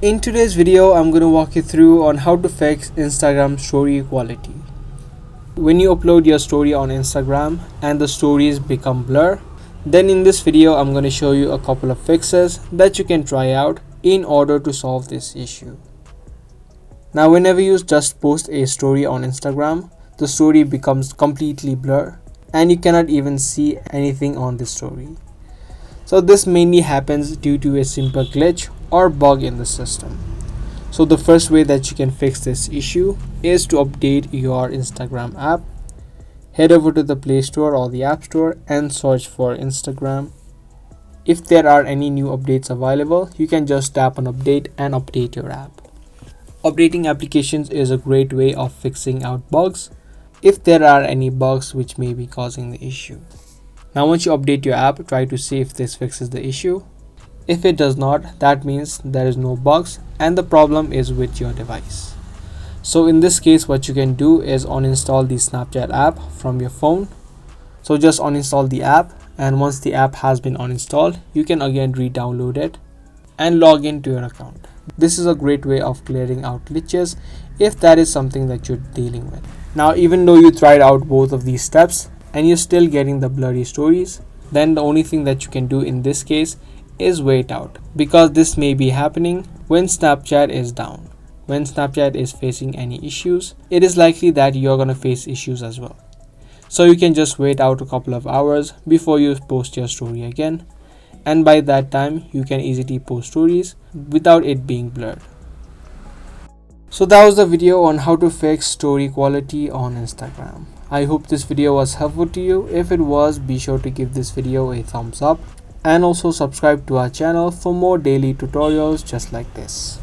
In today's video, I'm going to walk you through on how to fix Instagram story quality. When you upload your story on Instagram and the stories become blur, then in this video I'm going to show you a couple of fixes that you can try out in order to solve this issue. Now whenever you just post a story on Instagram, the story becomes completely blur and you cannot even see anything on the story. So this mainly happens due to a simple glitch or bug in the system. So the first way that you can fix this issue is to update your Instagram app. Head over to the Play Store or the App Store and search for Instagram. If there are any new updates available, you can just tap on update and update your app. Updating applications is a great way of fixing out bugs if there are any bugs which may be causing the issue. Now once you update your app, try to see if this fixes the issue. If it does not, that means there is no bugs and the problem is with your device. So in this case, what you can do is uninstall the Snapchat app from your phone. So just uninstall the app, and once the app has been uninstalled, you can again re-download it and log into your account. This is a great way of clearing out glitches if that is something that you're dealing with. Now even though you tried out both of these steps and you're still getting the blurry stories, then the only thing that you can do in this case is wait out, because this may be happening when Snapchat is down. When Snapchat is facing any issues, it is likely that you're gonna face issues as well. So you can just wait out a couple of hours before you post your story again, and by that time you can easily post stories without it being blurred. So that was the video on how to fix story quality on Instagram. I hope this video was helpful to you. If it was, be sure to give this video a thumbs up and also subscribe to our channel for more daily tutorials just like this.